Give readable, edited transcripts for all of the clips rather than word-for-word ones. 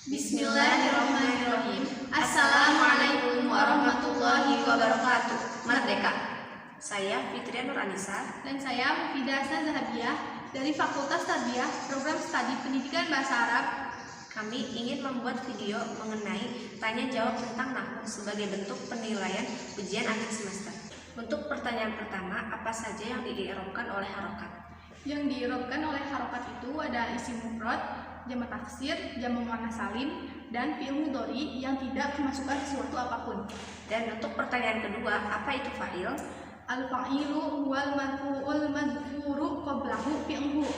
Bismillahirrahmanirrahim. Assalamualaikum warahmatullahi wabarakatuh. Merdeka. Saya Fitria Nuranisa Dan saya Mufidah Hasna Zahabiah dari Fakultas Tarbiyah Program Studi Pendidikan Bahasa Arab. Kami ingin membuat video mengenai tanya jawab tentang nahwu sebagai bentuk penilaian ujian akhir semester. Untuk pertanyaan pertama, apa saja yang diirobkan oleh harokat? Yang diirobkan oleh harokat itu ada isim mufrad, jamak taksir, jamak muannats salim, dan fi'il mudhari yang tidak memasukkan sesuatu apapun. Dan untuk pertanyaan kedua, apa itu fa'il? Al-fa'ilu wal marfu'ul madhkuru qablahu fi'luhu.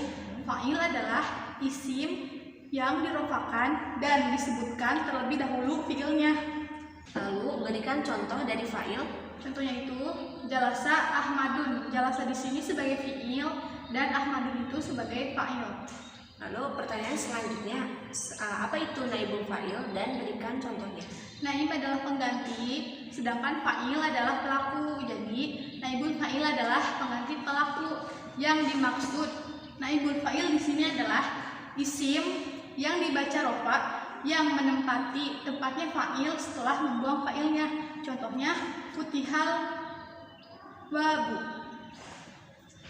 Fa'il adalah isim yang dirofakan dan disebutkan terlebih dahulu fi'ilnya. Lalu berikan contoh dari fa'il. Contohnya itu jalasa Ahmadun. Jalasa di sini sebagai fi'il dan Ahmadun itu sebagai fa'il. Lalu pertanyaan selanjutnya, apa itu naibul fa'il dan berikan contohnya. Naib adalah pengganti, sedangkan fa'il adalah pelaku. Jadi naibul fa'il adalah pengganti pelaku. Yang dimaksud naibul fa'il di sini adalah isim yang dibaca rofa yang menempati tempatnya fa'il setelah membuang fa'ilnya. Contohnya futihal wabu.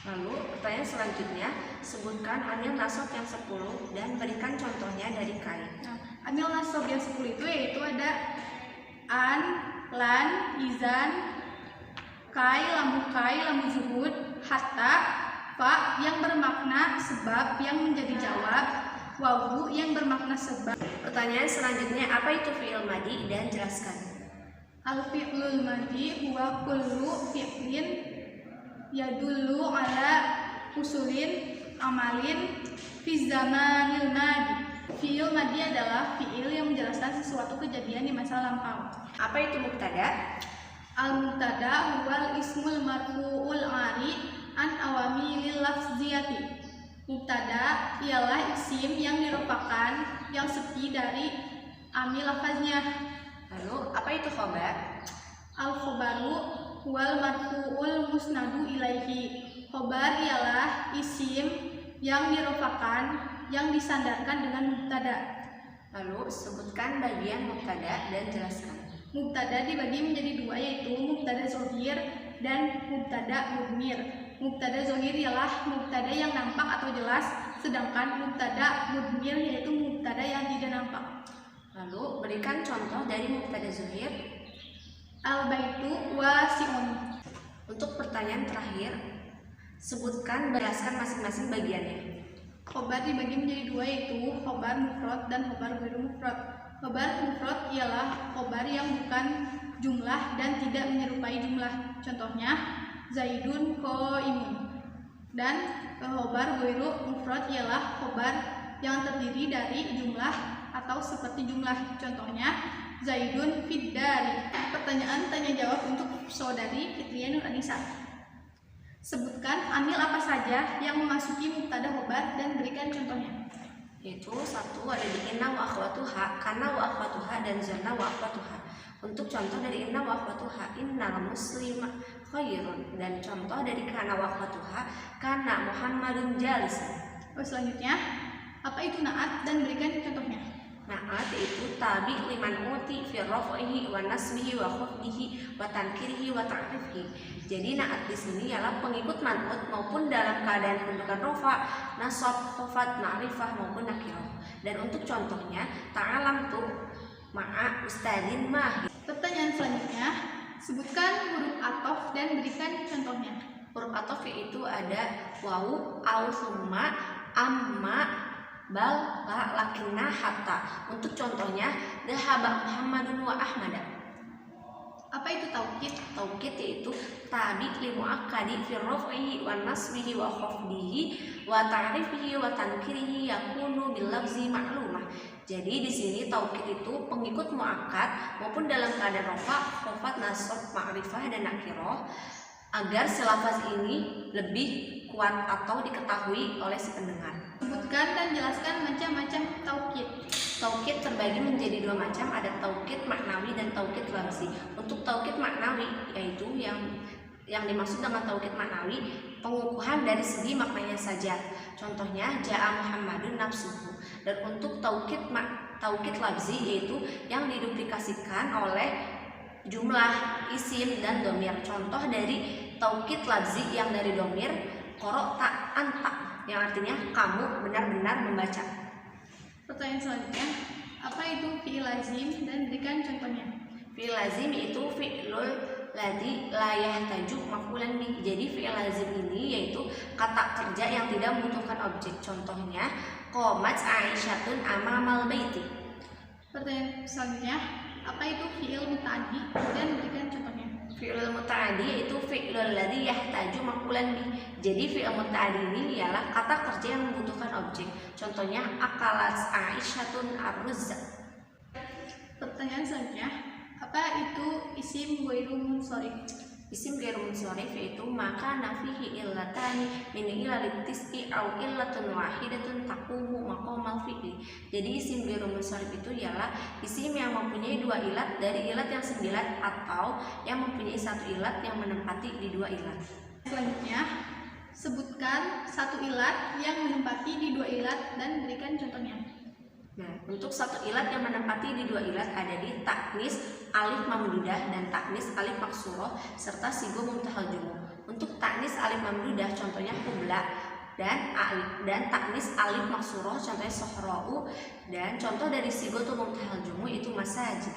Lalu pertanyaan selanjutnya, sebutkan amil nasab yang 10 dan berikan contohnya dari kai. Nah, amil nasab yang 10 itu yaitu ada an, lan, izan, kai, lambu zuhud, hatta, fa yang bermakna sebab yang menjadi jawab, wawu yang bermakna sebab. Pertanyaan selanjutnya, apa itu fi'il madi dan jelaskan. Al-fi'lul madi huwa kullu fi'lin yadullu ala usulin amalin fi zamanil madi. Fi'il madi adalah fi'il yang menjelaskan sesuatu kejadian di masa lampau. Apa itu mubtada? Al-mubtada huwal ismul marfu'ul ari an awamilil lafziyati. Mubtada ialah isim yang dirofakan yang sepi dari amil lafaznya. Lalu apa itu khobar? Al-khobaru huwal marfu'ul musnadu ilaihi. Khobar ialah isim yang dirofakan yang disandarkan dengan mubtada. Lalu sebutkan bagian mubtada dan jelaskan. Mubtada dibagi menjadi dua, yaitu mubtada zohir dan mubtada mudmir. Mubtada zohir ialah mubtada yang nampak atau jelas, sedangkan mubtada mudmir yaitu mubtada yang tidak nampak. Lalu berikan contoh dari mubtada zohir. Al-baitu wasi'un. Untuk pertanyaan terakhir, sebutkan, jelaskan masing-masing bagiannya. Khobar dibagi menjadi dua, yaitu khobar mufrad dan khobar ghairu mufrad. Khobar mufrad ialah khobar yang bukan jumlah dan tidak menyerupai jumlah. Contohnya Zaidun qaimun. Dan khobar ghairu mufrad ialah khobar yang terdiri dari jumlah atau seperti jumlah. Contohnya Zaidun fiddari. Pertanyaan tanya jawab untuk saudari Fitria Nuranisa. Sebutkan amil apa saja yang memasuki mubtada khobar dan berikan contohnya. Yaitu satu ada di inna wa akhwatuha, kana wa akhwatuha, dan zanna wa akhwatuha. Untuk contoh dari inna wa akhwatuha, innal muslima khairun, dan contoh dari kana wa akhwatuha, kana Muhammadun jalisan. Selanjutnya, apa itu naat dan berikan contohnya. Naat itu tabi liman uti fi raf'ihi wa nasbihi wa khafdihi wa tankirihi wa ta'rifihi. Jadi naat di sini ialah pengikut man'ut maupun dalam keadaan kedudukan rafa, nasab, khafat, ma'rifah maupun nakirah. Dan untuk contohnya, ta'alam tu ma'a ustadin mahir. Pertanyaan selanjutnya, sebutkan huruf athof dan berikan contohnya. Huruf athof itu ada wawu, au, summa, amma, bal, la, lakinna, hatta. Untuk contohnya, dhahaba Muhammadun wa Ahmada. Apa itu taukid? Taukid yaitu tabi li muakkadi fi raf'ihi wa nasbihi wa khafdihi wa ta'rifihi wa tankirihi yakunu bil lafzi ma'lumah. Jadi di sini taukid itu pengikut muakkad maupun dalam keadaan rafa, khafat, nasab, ma'rifah, dan nakirah agar si lafaz ini lebih kuat atau diketahui oleh si pendengar. Sebutkan dan jelaskan macam-macam taukid. Taukid terbagi menjadi dua macam, ada taukid maknawi dan taukid lafzi. Untuk taukid maknawi yaitu yang dimaksud dengan taukid maknawi pengukuhan dari segi maknanya saja. Contohnya ja'a Muhammadun nafsuhu. Dan untuk taukid taukid lafzi, yaitu yang diduplikasikan oleh jumlah, isim, dan domir. Contoh dari taukid lafzi yang dari domir, qara'ta anta, yang artinya kamu benar-benar membaca. Pertanyaan selanjutnya, apa itu fi'il lazim dan berikan contohnya. Fi'il lazim itu fi'lul ladzi la yahtaju maf'ulan bih. Jadi fi'il lazim ini yaitu kata kerja yang tidak membutuhkan objek. Contohnya qamat Aisyatun amamal baiti. Pertanyaan selanjutnya, apa itu fi'il muta'addi dan berikan contohnya. Fi'il muta'addi yaitu fi'lul ladzi yahtaju maf'ulan bih. Jadi fi'il muta'addi ini ialah kata kerja yang membutuhkan objek. Contohnya akalat Aisyatun ar-ruzza. Pertanyaan selanjutnya, apa itu isim ghairu munsharif? Isim ghairu munsharif yaitu maka nafihi illatani min ilalit tis'i au illatun wahidatun taqumu maqamal fi'li. Jadi isim ghairu munsharif itu ialah isim yang mempunyai dua ilat dari ilat yang 9 atau yang mempunyai satu ilat yang menempati di dua ilat. Selanjutnya, sebutkan satu ilat yang menempati di dua ilat dan berikan contohnya. Nah, untuk satu ilat yang menempati di dua ilat ada di taknis alif mamdudah dan taknis alif maksuroh serta sigo muntahal jumu. Untuk taknis alif mamdudah contohnya kubla dan taknis alif maksuroh contohnya sohrau, dan contoh dari sigo muntahal jumu itu masajid.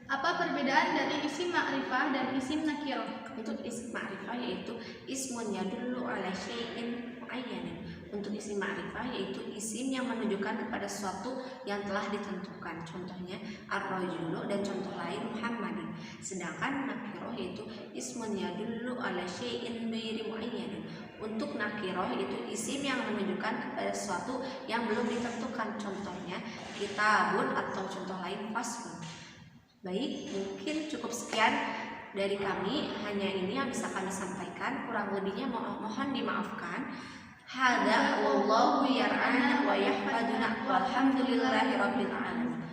Apa perbedaan dari isim ma'rifah dan isim nakirah? Untuk isim ma'rifah yaitu ismun yadullu ala syai'in muayyanin. Untuk isim ma'rifah yaitu isim yang menunjukkan kepada sesuatu yang telah ditentukan. Contohnya ar-rajulu dan contoh lain Muhammadun. Sedangkan nakirah yaitu ismun yadullu ala syai'in ghairi muayyanin. Untuk nakirah itu isim yang menunjukkan kepada sesuatu yang belum ditentukan. Contohnya kitabun atau contoh lain faslun. Baik, mungkin cukup sekian dari kami. Hanya ini yang bisa kami sampaikan. Kurang lebihnya mohon dimaafkan. Hada wallahu yar'ana wa yahfaduna walhamdulillahi rabbil alamin.